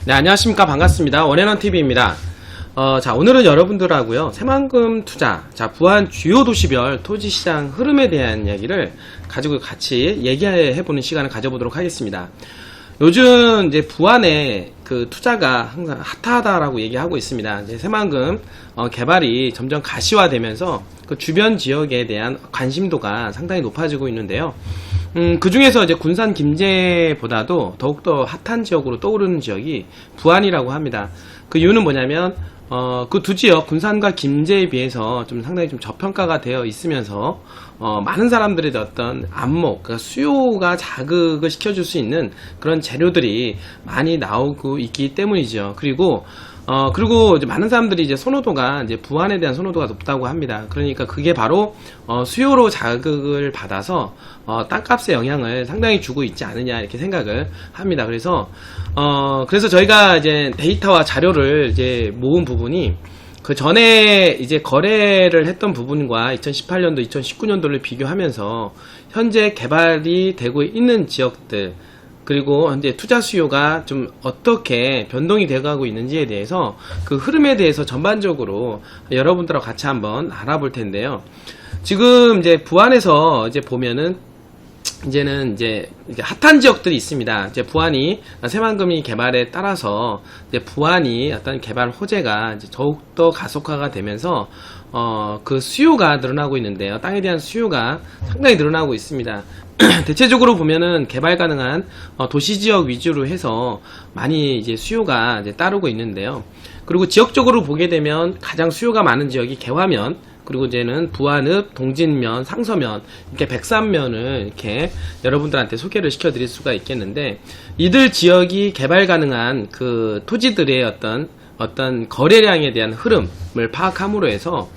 네, 안녕하십니까. 반갑습니다. 원앤원TV입니다. 자, 오늘은 여러분들하고요, 새만금 투자, 자, 부안 주요 도시별 토지시장 흐름에 대한 이야기를 가지고 같이 얘기해보는 시간을 가져보도록 하겠습니다. 요즘 이제 부안의 그 투자가 항상 핫하다라고 얘기하고 있습니다. 이제 새만금 개발이 점점 가시화되면서 그 주변 지역에 대한 관심도가 상당히 높아지고 있는데요. 그 중에서 이제 군산 김제보다도 더욱더 핫한 지역으로 떠오르는 지역이 부안이라고 합니다. 그 이유는 뭐냐면, 그 두 지역, 군산과 김제에 비해서 좀 상당히 좀 저평가가 되어 있으면서, 많은 사람들의 어떤 안목, 그러니까 수요가 자극을 시켜줄 수 있는 그런 재료들이 많이 나오고 있기 때문이죠. 그리고 이제 많은 사람들이 이제 선호도가 이제 부안에 대한 선호도가 높다고 합니다. 그러니까 그게 바로 수요로 자극을 받아서 땅값의 영향을 상당히 주고 있지 않느냐 이렇게 생각을 합니다. 그래서 저희가 이제 데이터와 자료를 이제 모은 부분이 그 전에 이제 거래를 했던 부분과 2018년도, 2019년도를 비교하면서 현재 개발이 되고 있는 지역들, 그리고 현재 투자 수요가 좀 어떻게 변동이 되어가고 있는지에 대해서 그 흐름에 대해서 전반적으로 여러분들하고 같이 한번 알아볼 텐데요. 지금 이제 부안에서 이제 보면은 이제는 이제 핫한 지역들이 있습니다. 이제 부안이 새만금이 개발에 따라서 이제 부안이 어떤 개발 호재가 이제 더욱더 가속화가 되면서 그 수요가 늘어나고 있는데요. 땅에 대한 수요가 상당히 늘어나고 있습니다. 대체적으로 보면은 개발 가능한 도시 지역 위주로 해서 많이 이제 수요가 이제 따르고 있는데요. 그리고 지역적으로 보게 되면 가장 수요가 많은 지역이 개화면, 그리고 이제는 부안읍, 동진면, 상서면, 이렇게 103면을 이렇게 여러분들한테 소개를 시켜드릴 수가 있겠는데, 이들 지역이 개발 가능한 그 토지들의 어떤 거래량에 대한 흐름을 파악함으로 해서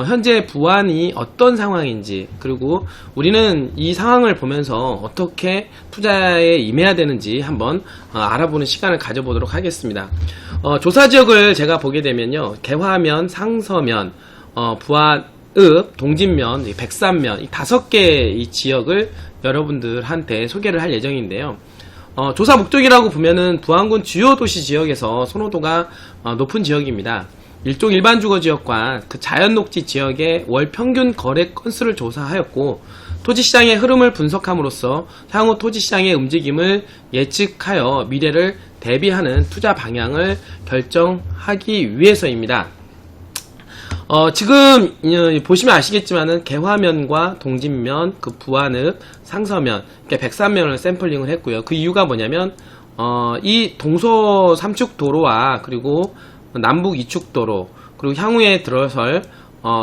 현재 부안이 어떤 상황인지, 그리고 우리는 이 상황을 보면서 어떻게 투자에 임해야 되는지 한번 알아보는 시간을 가져보도록 하겠습니다. 조사 지역을 제가 보게 되면요, 개화면, 상서면, 부안읍, 동진면, 103면 이 5개 이 지역을 여러분들한테 소개를 할 예정인데요. 조사 목적이라고 보면은 부안군 주요 도시 지역에서 선호도가 높은 지역입니다. 일종 일반 주거 지역과 그 자연 녹지 지역의 월 평균 거래 건수를 조사하였고, 토지시장의 흐름을 분석함으로써 향후 토지시장의 움직임을 예측하여 미래를 대비하는 투자 방향을 결정하기 위해서입니다. 지금 보시면 아시겠지만은 개화면과 동진면, 그 부안읍, 상서면, 이렇게 103면을 샘플링을 했고요. 그 이유가 뭐냐면 이 동서 3축 도로와 그리고 남북 2축 도로, 그리고 향후에 들어설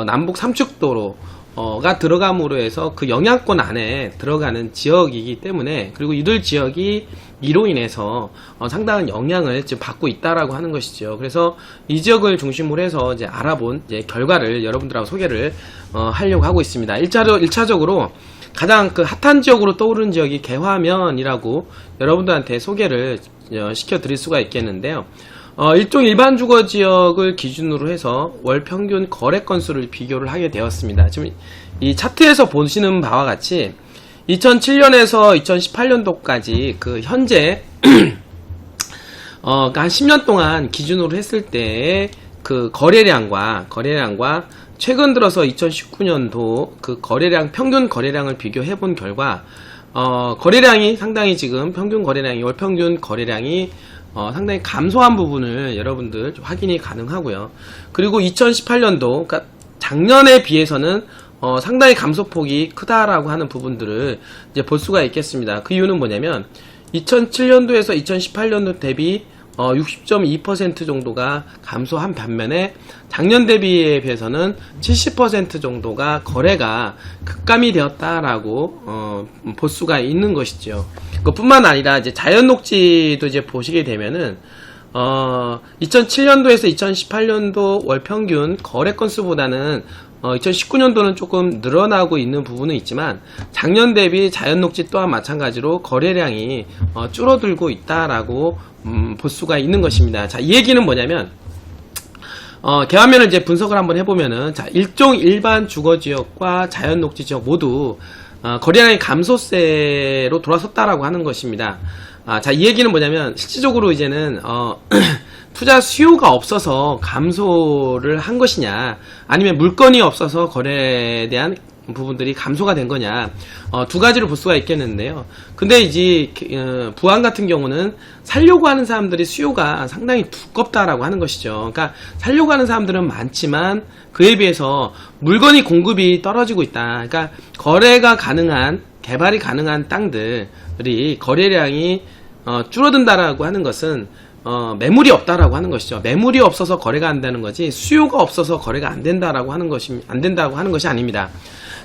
남북 3축 도로가 들어감으로 해서 그 영향권 안에 들어가는 지역이기 때문에, 그리고 이들 지역이 이로 인해서 상당한 영향을 지금 받고 있다라고 하는 것이죠. 그래서 이 지역을 중심으로 해서 이제 알아본 이제 결과를 여러분들하고 소개를 하려고 하고 있습니다. 1차적으로 가장 그 핫한 지역으로 떠오르는 지역이 개화면이라고 여러분들한테 소개를 시켜드릴 수가 있겠는데요. 일종 일반 주거 지역을 기준으로 해서 월 평균 거래 건수를 비교를 하게 되었습니다. 지금 이 차트에서 보시는 바와 같이 2007년에서 2018년도까지 그 현재 한 10년 동안 기준으로 했을 때의 그 거래량과 최근 들어서 2019년도 그 거래량, 평균 거래량을 비교해 본 결과 거래량이 상당히 지금 월 평균 거래량이 상당히 감소한 부분을 여러분들 확인이 가능하고요. 그리고 2018년도, 그러니까 작년에 비해서는 상당히 감소폭이 크다라고 하는 부분들을 이제 볼 수가 있겠습니다. 그 이유는 뭐냐면 2007년도에서 2018년도 대비 60.2% 정도가 감소한 반면에 작년 대비에 비해서는 70% 정도가 거래가 급감이 되었다라고 볼 수가 있는 것이죠. 그뿐만 아니라 이제 자연 녹지도 이제 보시게 되면은 2007년도에서 2018년도 월 평균 거래 건수보다는 2019년도는 조금 늘어나고 있는 부분은 있지만 작년 대비 자연 녹지 또한 마찬가지로 거래량이 줄어들고 있다라고 볼 수가 있는 것입니다. 자, 이 얘기는 뭐냐면 개화면을 이제 분석을 한번 해보면은, 자, 일종 일반 주거지역과 자연 녹지 지역 모두 거래량이 감소세로 돌아섰다라고 하는 것입니다. 자, 이 얘기는 뭐냐면 실질적으로 이제는 투자 수요가 없어서 감소를 한 것이냐, 아니면 물건이 없어서 거래에 대한 부분들이 감소가 된 거냐, 두 가지로 볼 수가 있겠는데요. 근데 이제 부안 같은 경우는 살려고 하는 사람들이 수요가 상당히 두껍다라고 하는 것이죠. 그러니까 살려고 하는 사람들은 많지만 그에 비해서 물건이 공급이 떨어지고 있다. 그러니까 거래가 가능한, 개발이 가능한 땅들이 거래량이 줄어든다라고 하는 것은 매물이 없다라고 하는 것이죠. 매물이 없어서 거래가 안 되는 거지, 수요가 없어서 거래가 안 된다고 하는 것이 아닙니다.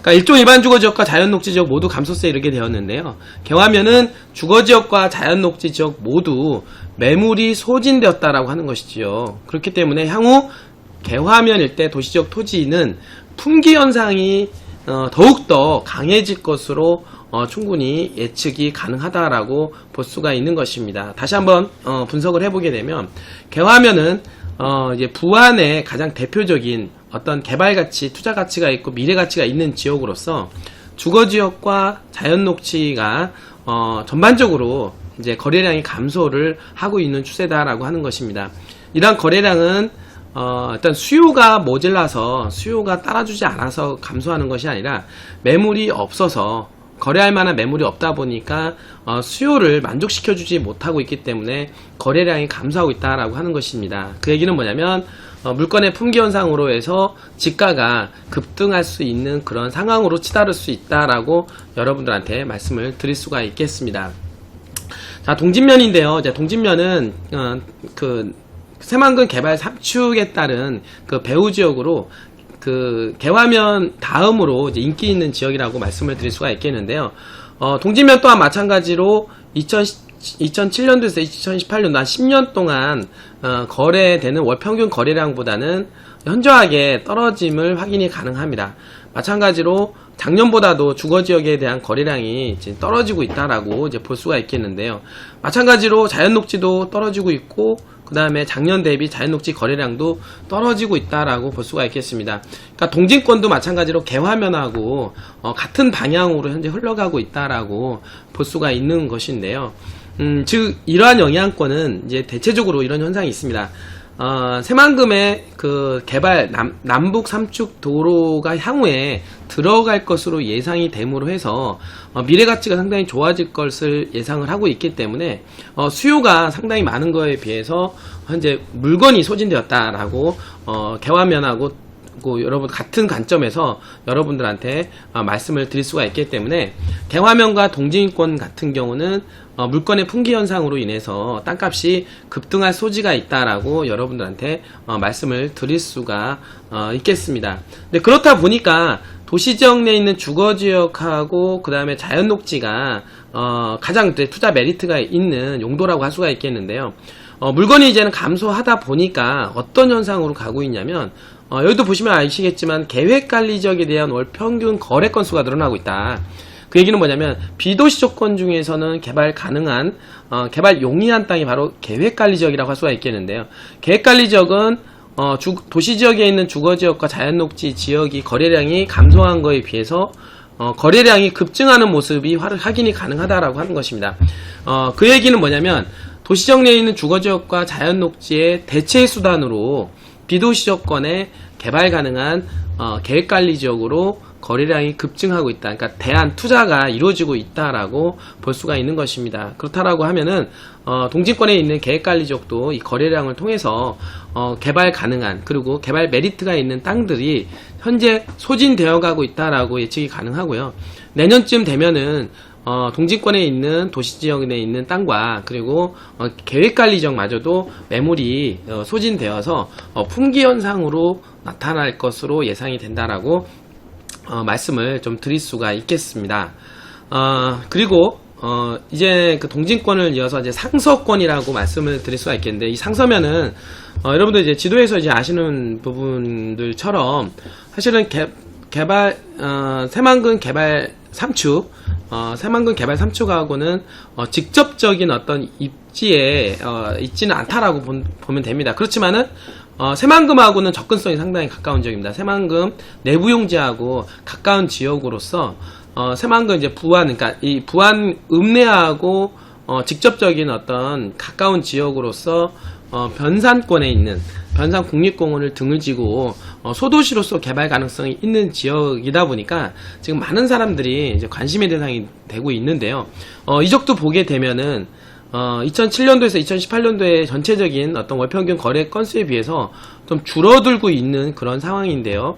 그러니까 일종 일반 주거지역과 자연녹지지역 모두 감소세에 이르게 되었는데요. 개화면은 주거지역과 자연녹지지역 모두 매물이 소진되었다라고 하는 것이지요. 그렇기 때문에 향후 개화면 일대 도시지역 토지는 품귀 현상이 더욱더 강해질 것으로 충분히 예측이 가능하다라고 볼 수가 있는 것입니다. 다시 한번 분석을 해보게 되면, 개화면은 이제 부안의 가장 대표적인 어떤 개발 가치, 투자 가치가 있고 미래 가치가 있는 지역으로서 주거지역과 자연녹지가 전반적으로 이제 거래량이 감소를 하고 있는 추세다라고 하는 것입니다. 이러한 거래량은 일단 수요가 모자라서, 수요가 따라주지 않아서 감소하는 것이 아니라 매물이 없어서, 거래할 만한 매물이 없다 보니까 수요를 만족시켜주지 못하고 있기 때문에 거래량이 감소하고 있다라고 하는 것입니다. 그 얘기는 뭐냐면 물건의 품귀 현상으로 해서 지가가 급등할 수 있는 그런 상황으로 치달을 수 있다라고 여러분들한테 말씀을 드릴 수가 있겠습니다. 자, 동진면인데요. 이제 동진면은 새만금 개발 3축에 따른 그 배후 지역으로 개화면 다음으로 이제 인기 있는 지역이라고 말씀을 드릴 수가 있겠는데요. 동진면 또한 마찬가지로 2007년도에서 2018년도 한 10년 동안 거래되는 월 평균 거래량보다는 현저하게 떨어짐을 확인이 가능합니다. 마찬가지로 작년보다도 주거지역에 대한 거래량이 이제 떨어지고 있다라고 이제 볼 수가 있겠는데요. 마찬가지로 자연녹지도 떨어지고 있고, 그 다음에 작년 대비 자연녹지 거래량도 떨어지고 있다라고 볼 수가 있겠습니다. 그러니까 동진권도 마찬가지로 개화면하고 같은 방향으로 현재 흘러가고 있다라고 볼 수가 있는 것인데요. 즉 이러한 영향권은 이제 대체적으로 이런 현상이 있습니다. 새만금의 그 개발 남북 3축 도로가 향후에 들어갈 것으로 예상이 됨으로 해서 미래 가치가 상당히 좋아질 것을 예상을 하고 있기 때문에 수요가 상당히 많은 거에 비해서 현재 물건이 소진되었다라고 개화면하고 여러분 같은 관점에서 여러분들한테 말씀을 드릴 수가 있기 때문에, 개화면과 동진권 같은 경우는 물건의 품귀 현상으로 인해서 땅값이 급등할 소지가 있다라고 여러분들한테 말씀을 드릴 수가 있겠습니다. 근데 그렇다 보니까 도시지역 내에 있는 주거지역하고 그 다음에 자연녹지가 가장 투자 메리트가 있는 용도라고 할 수가 있겠는데요. 물건이 이제는 감소하다 보니까 어떤 현상으로 가고 있냐면, 여기도 보시면 아시겠지만 계획관리지역에 대한 월 평균 거래 건수가 늘어나고 있다. 그 얘기는 뭐냐면, 비도시 조건 중에서는 개발 가능한 개발 용이한 땅이 바로 계획관리지역이라고 할 수가 있겠는데요. 계획관리지역은 도시지역에 있는 주거지역과 자연녹지 지역이 거래량이 감소한 거에 비해서 거래량이 급증하는 모습이 확인이 가능하다라고 하는 것입니다. 그 얘기는 뭐냐면, 도시지역 내에 있는 주거지역과 자연녹지의 대체 수단으로 비도시조건에 개발 가능한 계획관리지역으로 거래량이 급증하고 있다. 그러니까 대안 투자가 이루어지고 있다라고 볼 수가 있는 것입니다. 그렇다라고 하면은 동진권에 있는 계획관리지역도 이 거래량을 통해서 개발 가능한, 그리고 개발 메리트가 있는 땅들이 현재 소진되어 가고 있다라고 예측이 가능하고요. 내년쯤 되면은 동진권에 있는 도시지역 내에 있는 땅과 그리고 계획관리지역마저도 매물이 소진되어서 품귀 현상으로 나타날 것으로 예상이 된다라고 말씀을 좀 드릴 수가 있겠습니다. 그리고 이제 그 동진권을 이어서 이제 상서권이라고 말씀을 드릴 수가 있겠는데, 이 상서면은 여러분들 이제 지도에서 이제 아시는 부분들처럼 사실은 새만금 개발 3축, 새만금 개발 3축하고는 직접적인 어떤 입지에 있지는 않다라고 보면 됩니다. 그렇지만은 새만금하고는 접근성이 상당히 가까운 지역입니다. 새만금 내부용지하고 가까운 지역으로서 새만금 이제 부안, 그러니까 이 부안 읍내하고 직접적인 어떤 가까운 지역으로서 변산권에 있는 변산 국립공원을 등을 지고 소도시로서 개발 가능성이 있는 지역이다 보니까 지금 많은 사람들이 이제 관심의 대상이 되고 있는데요. 이적도 보게 되면은 2007년도에서 2018년도의 전체적인 어떤 월평균 거래 건수에 비해서 좀 줄어들고 있는 그런 상황인데요.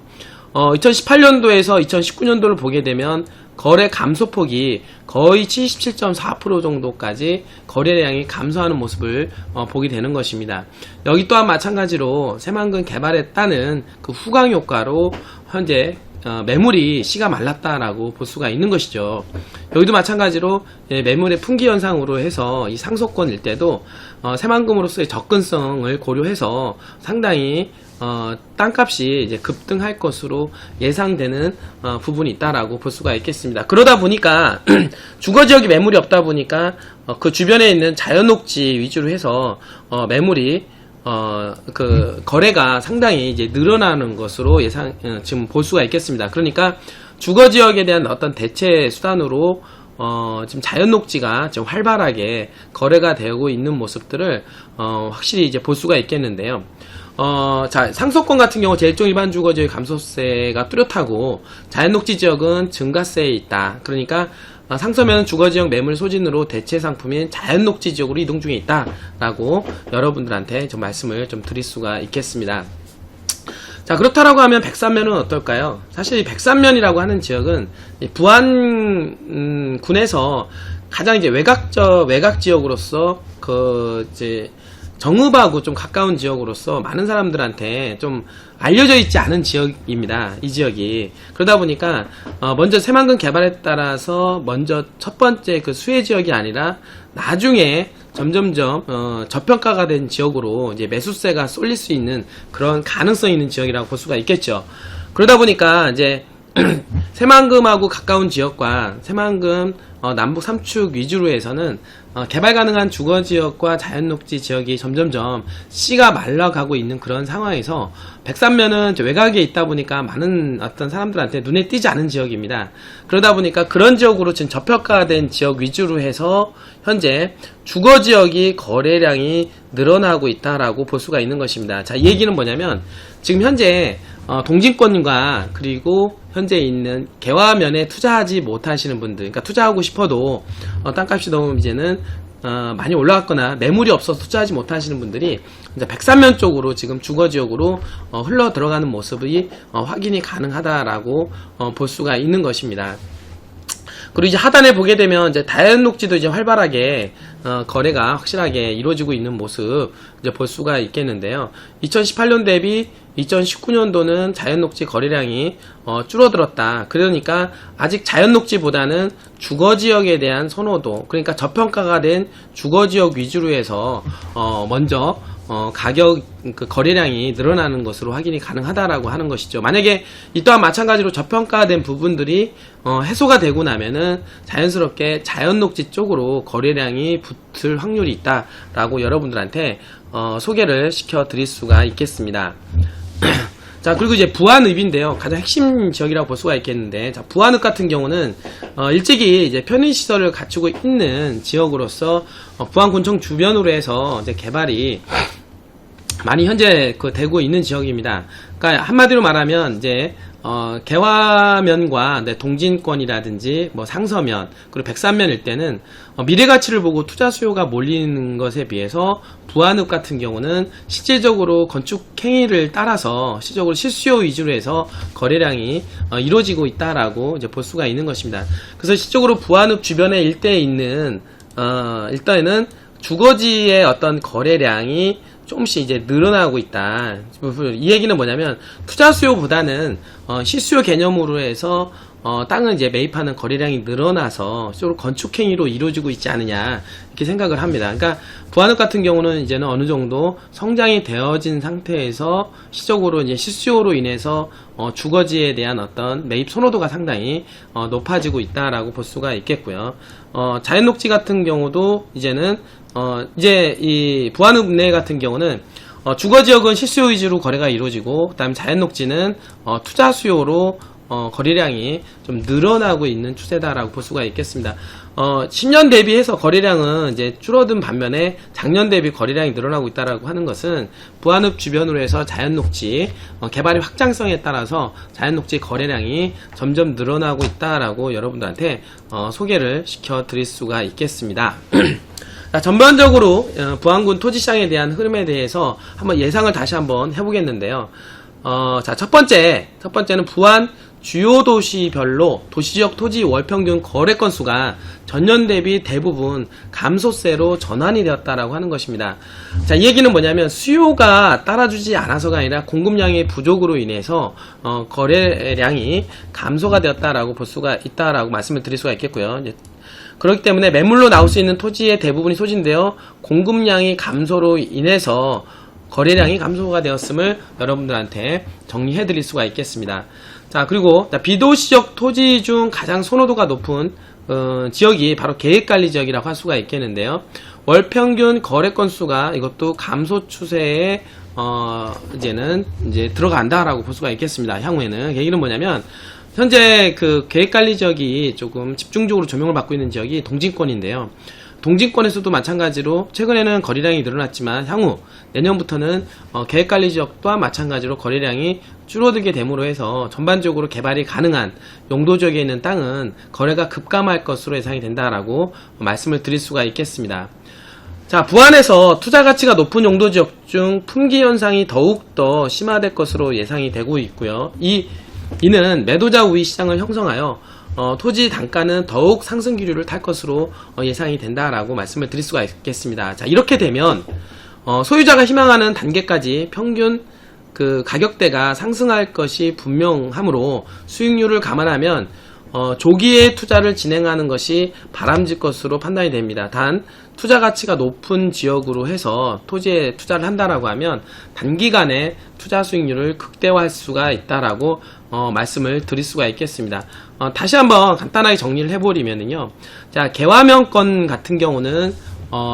2018년도에서 2019년도를 보게 되면 거래 감소폭이 거의 77.4% 정도까지 거래량이 감소하는 모습을 보게 되는 것입니다. 여기 또한 마찬가지로 새만금 개발했다는 그 후광 효과로 현재 매물이 씨가 말랐다라고 볼 수가 있는 것이죠. 여기도 마찬가지로 매물의 풍기 현상으로 해서 이 상속권 일대도 새만금으로서의 접근성을 고려해서 상당히 땅값이 이제 급등할 것으로 예상되는 부분이 있다라고 볼 수가 있겠습니다. 그러다 보니까 주거지역이 매물이 없다 보니까 그 주변에 있는 자연녹지 위주로 해서 매물이 그 거래가 상당히 이제 늘어나는 것으로 지금 볼 수가 있겠습니다. 그러니까 주거지역에 대한 어떤 대체 수단으로 지금 자연녹지가 좀 활발하게 거래가 되고 있는 모습들을 확실히 이제 볼 수가 있겠는데요. 자, 상속권 같은 경우 제1종 일반 주거지역 감소세가 뚜렷하고 자연녹지 지역은 증가세에 있다. 그러니까 상서면 주거지역 매물 소진으로 대체 상품인 자연녹지 지역으로 이동 중에 있다라고 여러분들한테 좀 말씀을 좀 드릴 수가 있겠습니다. 자, 그렇다라고 하면 백산면은 어떨까요? 사실 이 백산면이라고 하는 지역은 부안군에서 가장 이제 외곽 지역으로서 이제 정읍하고 좀 가까운 지역으로서 많은 사람들한테 좀 알려져 있지 않은 지역입니다. 이 지역이. 그러다 보니까 먼저 새만금 개발에 따라서 먼저 첫 번째 그 수혜 지역이 아니라 나중에 점점점 저평가가 된 지역으로 이제 매수세가 쏠릴 수 있는 그런 가능성이 있는 지역이라고 볼 수가 있겠죠. 그러다 보니까 이제 새만금하고 가까운 지역과 새만금 남북 3축 위주로 해서는 개발 가능한 주거지역과 자연녹지 지역이 점점점 씨가 말라가고 있는 그런 상황에서 백산면은 외곽에 있다 보니까 많은 어떤 사람들한테 눈에 띄지 않은 지역입니다. 그러다 보니까 그런 지역으로 지금 저평가된 지역 위주로 해서 현재 주거지역이 거래량이 늘어나고 있다라고 볼 수가 있는 것입니다. 자, 이 얘기는 뭐냐면 지금 현재 동진권과 그리고 현재 있는 개화면에 투자하지 못하시는 분들, 그러니까 투자하고 싶어도 땅값이 너무 이제는 많이 올라갔거나 매물이 없어서 투자하지 못하시는 분들이 이제 백산면 쪽으로 지금 주거지역으로 흘러 들어가는 모습이 확인이 가능하다라고 볼 수가 있는 것입니다. 그리고 이제 하단에 보게 되면 이제 자연녹지도 이제 활발하게 거래가 확실하게 이루어지고 있는 모습 이제 볼 수가 있겠는데요. 2018년 대비 2019년도는 자연녹지 거래량이 줄어들었다. 그러니까 아직 자연녹지보다는 주거지역에 대한 선호도, 그러니까 저평가가 된 주거지역 위주로 해서 먼저 가격 거래량이 늘어나는 것으로 확인이 가능하다라고 하는 것이죠. 만약에 이 또한 마찬가지로 저평가된 부분들이 해소가 되고 나면은 자연스럽게 자연녹지 쪽으로 거래량이 붙을 확률이 있다라고 여러분들한테 소개를 시켜 드릴 수가 있겠습니다. 자, 그리고 이제 부안읍인데요. 가장 핵심 지역이라고 볼 수가 있겠는데, 자, 부안읍 같은 경우는 일찍이 이제 편의시설을 갖추고 있는 지역으로서 부안군청 주변으로 해서 이제 개발이 많이 현재 되고 있는 지역입니다. 그러니까 한마디로 말하면 이제 개화면과 동진권이라든지 뭐 상서면 그리고 백산면 일대는 미래 가치를 보고 투자 수요가 몰리는 것에 비해서 부안읍 같은 경우는 실제적으로 건축 행위를 따라서 실질적으로 실수요 위주로 해서 거래량이 이루어지고 있다라고 이제 볼 수가 있는 것입니다. 그래서 실질적으로 부안읍 주변에 일대에 있는 일단은 주거지의 어떤 거래량이 조금씩 이제 늘어나고 있다. 이 얘기는 뭐냐면 투자 수요보다는 실수요 개념으로 해서 땅을 이제 매입하는 거래량이 늘어나서 실제로 건축 행위로 이루어지고 있지 않느냐 이렇게 생각을 합니다. 그러니까 부안읍 같은 경우는 이제는 어느 정도 성장이 되어진 상태에서 시적으로 이제 실수요로 인해서 주거지에 대한 어떤 매입 선호도가 상당히 높아지고 있다라고 볼 수가 있겠고요. 자연녹지 같은 경우도 이제는 이제 이 부안읍 내 같은 경우는 주거지역은 실수요 위주로 거래가 이루어지고, 그 다음에 자연녹지는 투자 수요로 거래량이 좀 늘어나고 있는 추세다라고 볼 수가 있겠습니다. 10년 대비해서 거래량은 이제 줄어든 반면에 작년 대비 거래량이 늘어나고 있다라고 하는 것은 부안읍 주변으로 해서 자연녹지 개발의 확장성에 따라서 자연녹지 거래량이 점점 늘어나고 있다라고 여러분들한테 소개를 시켜 드릴 수가 있겠습니다. 자, 전반적으로 부안군 토지시장에 대한 흐름에 대해서 한번 예상을 다시 한번 해보겠는데요. 자, 첫 번째는 부안 주요 도시별로 도시적 토지 월평균 거래 건수가 전년 대비 대부분 감소세로 전환이 되었다라고 하는 것입니다. 자, 이 얘기는 뭐냐면 수요가 따라주지 않아서가 아니라 공급량의 부족으로 인해서 거래량이 감소가 되었다라고 볼 수가 있다라고 말씀을 드릴 수가 있겠고요. 그렇기 때문에 매물로 나올 수 있는 토지의 대부분이 소진되어 공급량이 감소로 인해서 거래량이 감소가 되었음을 여러분들한테 정리해 드릴 수가 있겠습니다. 자, 그리고 비도시적 토지 중 가장 선호도가 높은 지역이 바로 계획관리 지역이라고 할 수가 있겠는데요. 월평균 거래 건수가 이것도 감소 추세에 이제는 들어간다라고 볼 수가 있겠습니다. 향후에는 얘기는 뭐냐면 현재 그 계획관리 지역이 조금 집중적으로 조명을 받고 있는 지역이 동진권인데요. 동진권에서도 마찬가지로 최근에는 거래량이 늘어났지만 향후 내년부터는 계획관리 지역 또한 마찬가지로 거래량이 줄어들게 됨으로 해서 전반적으로 개발이 가능한 용도 지역에 있는 땅은 거래가 급감할 것으로 예상이 된다라고 말씀을 드릴 수가 있겠습니다. 자, 부안에서 투자 가치가 높은 용도 지역 중 품귀 현상이 더욱더 심화될 것으로 예상이 되고 있고요. 이는 매도자 우위 시장을 형성하여 토지 단가는 더욱 상승 기류를 탈 것으로 예상이 된다라고 말씀을 드릴 수가 있겠습니다. 자, 이렇게 되면 소유자가 희망하는 단계까지 평균 그 가격대가 상승할 것이 분명하므로 수익률을 감안하면 조기에 투자를 진행하는 것이 바람직 것으로 판단이 됩니다. 단 투자 가치가 높은 지역으로 해서 토지에 투자를 한다라고 하면 단기간에 투자 수익률을 극대화할 수가 있다라고 말씀을 드릴 수가 있겠습니다. 다시 한번 간단하게 정리를 해버리면요. 자, 개화명권 같은 경우는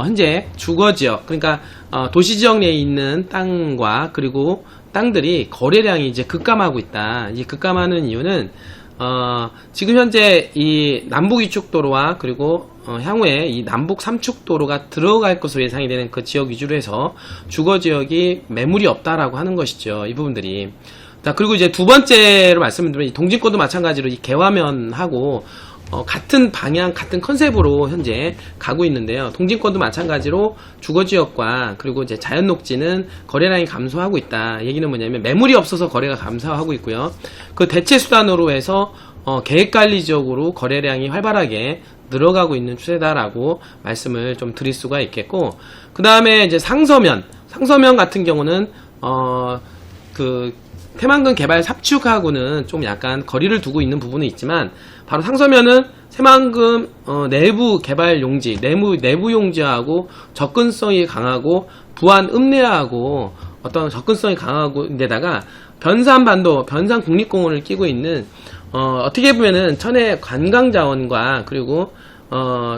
현재 주거지역, 그러니까 도시지역 내에 있는 땅과 그리고 땅들이 거래량이 이제 급감하고 있다. 이 급감하는 이유는 지금 현재 이 남북 이축도로와 그리고 향후에 이 남북 삼축도로가 들어갈 것으로 예상이 되는 그 지역 위주로 해서 주거지역이 매물이 없다라고 하는 것이죠. 이 부분들이. 자, 그리고 이제 두 번째로 말씀드리면 이 동진권도 마찬가지로 이 개화면하고 같은 방향, 같은 컨셉으로 현재 가고 있는데요. 동진권도 마찬가지로 주거지역과 그리고 이제 자연녹지는 거래량이 감소하고 있다. 얘기는 뭐냐면 매물이 없어서 거래가 감소하고 있고요. 그 대체 수단으로 해서 계획관리 지역으로 거래량이 활발하게 늘어가고 있는 추세다라고 말씀을 좀 드릴 수가 있겠고, 그 다음에 이제 상서면 같은 경우는 그 새만금 개발 삽축하고는 좀 약간 거리를 두고 있는 부분은 있지만 바로 상서면은 새만금 내부 개발 용지, 내부 용지하고 접근성이 강하고 부안 읍내하고 어떤 접근성이 강하고 데다가 변산반도, 변산국립공원을 끼고 있는 어떻게 보면은 천혜 관광자원과 그리고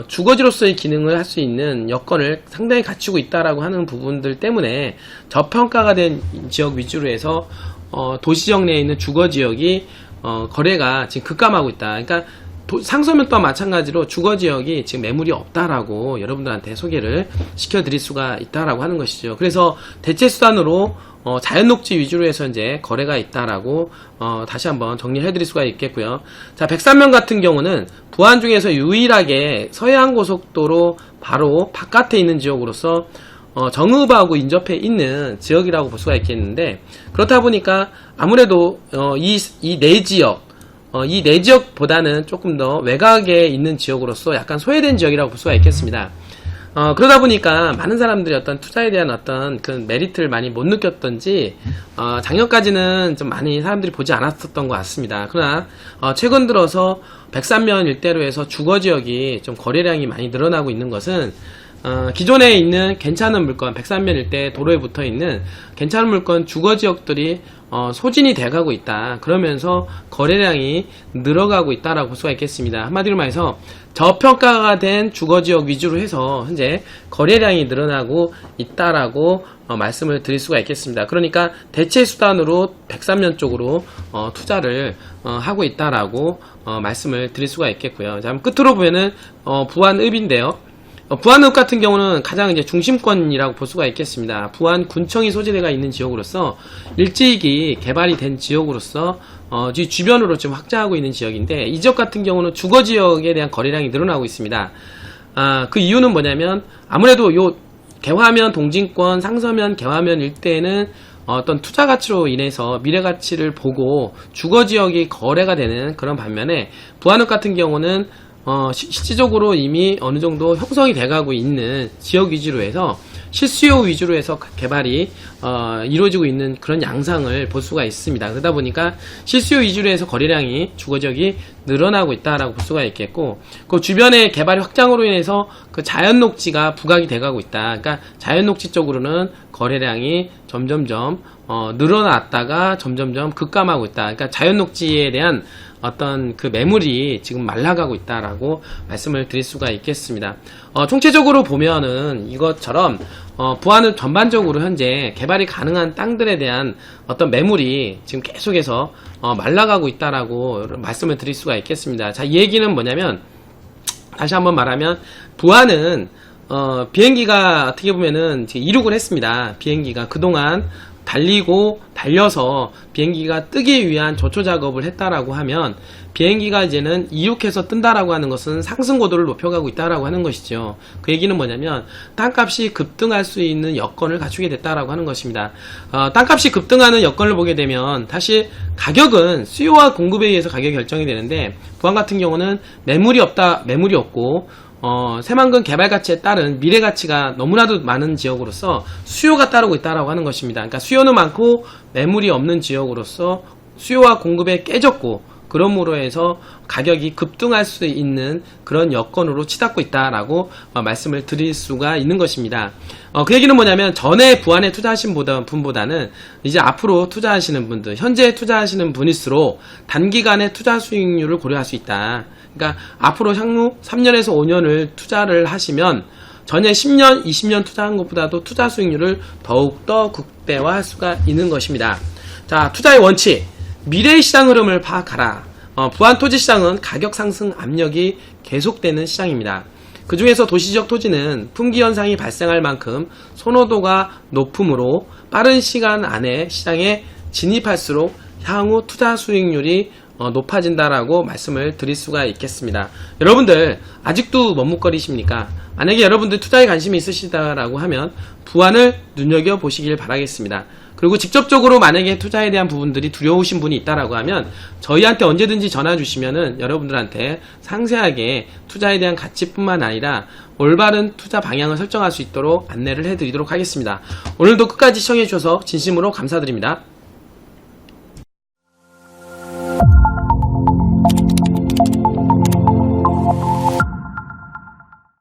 주거지로서의 기능을 할 수 있는 여건을 상당히 갖추고 있다라고 하는 부분들 때문에 저평가가 된 지역 위주로 해서 도시지역 내에 있는 주거지역이 거래가 지금 급감하고 있다. 그러니까 상서면 또한 마찬가지로 주거지역이 지금 매물이 없다라고 여러분들한테 소개를 시켜드릴 수가 있다라고 하는 것이죠. 그래서 대체 수단으로 자연녹지 위주로 해서 이제 거래가 있다라고 다시 한번 정리를 해드릴 수가 있겠고요. 자, 백산면 같은 경우는 부안 중에서 유일하게 서해안고속도로 바로 바깥에 있는 지역으로서 정읍하고 인접해 있는 지역이라고 볼 수가 있겠는데, 그렇다 보니까 아무래도 이 네 지역보다는 조금 더 외곽에 있는 지역으로서 약간 소외된 지역이라고 볼 수가 있겠습니다. 그러다 보니까 많은 사람들이 어떤 투자에 대한 어떤 그 메리트를 많이 못 느꼈던지 작년까지는 좀 많이 사람들이 보지 않았었던 것 같습니다. 그러나 최근 들어서 백산면 일대로 해서 주거지역이 좀 거래량이 많이 늘어나고 있는 것은 기존에 있는 괜찮은 물건, 백산면 일대 도로에 붙어 있는 괜찮은 물건 주거지역들이 소진이 돼가고 있다. 그러면서 거래량이 늘어가고 있다라고 볼 수가 있겠습니다. 한마디로 말해서 저평가가 된 주거지역 위주로 해서 현재 거래량이 늘어나고 있다라고 말씀을 드릴 수가 있겠습니다. 그러니까 대체 수단으로 103년 쪽으로 투자를 하고 있다라고 말씀을 드릴 수가 있겠고요. 자, 끝으로 보면은 부안읍인데요. 부안읍 같은 경우는 가장 이제 중심권이라고 볼 수가 있겠습니다. 부안 군청이 소재가 있는 지역으로서 일찍이 개발이 된 지역으로서 주변으로 좀 확장하고 있는 지역인데, 이 지역 같은 경우는 주거 지역에 대한 거래량이 늘어나고 있습니다. 그 이유는 뭐냐면 아무래도 요 개화면 동진권, 상서면, 개화면 일대에는 어떤 투자 가치로 인해서 미래 가치를 보고 주거 지역이 거래가 되는 그런 반면에, 부안읍 같은 경우는 실질적으로 이미 어느 정도 형성이 돼가고 있는 지역 위주로 해서 실수요 위주로 해서 개발이 이루어지고 있는 그런 양상을 볼 수가 있습니다. 그러다 보니까 실수요 위주로 해서 거래량이 주거지역이 늘어나고 있다라고 볼 수가 있겠고, 그 주변의 개발 확장으로 인해서 그 자연 녹지가 부각이 돼가고 있다. 그러니까 자연 녹지 쪽으로는 거래량이 점점점 늘어났다가 점점점 급감하고 있다. 그러니까 자연 녹지에 대한 어떤 그 매물이 지금 말라가고 있다라고 말씀을 드릴 수가 있겠습니다. 총체적으로 보면은 이것처럼 부안은 전반적으로 현재 개발이 가능한 땅들에 대한 어떤 매물이 지금 계속해서 말라가고 있다라고 말씀을 드릴 수가 있겠습니다. 자, 이 얘기는 뭐냐면, 다시 한번 말하면 부안은 비행기가 어떻게 보면은 이륙을 했습니다. 비행기가 그동안 달려서 비행기가 뜨기 위한 조초 작업을 했다라고 하면, 비행기가 이제는 이륙해서 뜬다라고 하는 것은 상승 고도를 높여가고 있다라고 하는 것이죠. 그 얘기는 뭐냐면 땅값이 급등할 수 있는 여건을 갖추게 됐다라고 하는 것입니다. 땅값이 급등하는 여건을 보게 되면 사실 가격은 수요와 공급에 의해서 가격이 결정이 되는데, 부안 같은 경우는 매물이 없고 새만금 개발 가치에 따른 미래 가치가 너무나도 많은 지역으로서 수요가 따르고 있다라고 하는 것입니다. 그러니까 수요는 많고 매물이 없는 지역으로서 수요와 공급에 깨졌고, 그러므로 해서 가격이 급등할 수 있는 그런 여건으로 치닫고 있다라고 말씀을 드릴 수가 있는 것입니다. 그 얘기는 뭐냐면, 전에 부안에 투자하신 분보다는 이제 앞으로 투자하시는 분들, 현재 투자하시는 분일수록 단기간에 투자 수익률을 고려할 수 있다. 그러니까 앞으로 향후 3년에서 5년을 투자를 하시면 전에 10년, 20년 투자한 것보다도 투자 수익률을 더욱더 극대화할 수가 있는 것입니다. 자, 투자의 원칙. 미래의 시장 흐름을 파악하라. 부안 토지 시장은 가격 상승 압력이 계속되는 시장입니다. 그 중에서 도시지역 토지는 품귀 현상이 발생할 만큼 선호도가 높으므로 빠른 시간 안에 시장에 진입할수록 향후 투자 수익률이 높아진다라고 말씀을 드릴 수가 있겠습니다. 여러분들 아직도 머뭇거리십니까? 만약에 여러분들 투자에 관심이 있으시다라고 하면 부안을 눈여겨보시길 바라겠습니다. 그리고 직접적으로 만약에 투자에 대한 부분들이 두려우신 분이 있다라고 하면 저희한테 언제든지 전화 주시면은 여러분들한테 상세하게 투자에 대한 가치뿐만 아니라 올바른 투자 방향을 설정할 수 있도록 안내를 해드리도록 하겠습니다. 오늘도 끝까지 시청해 주셔서 진심으로 감사드립니다.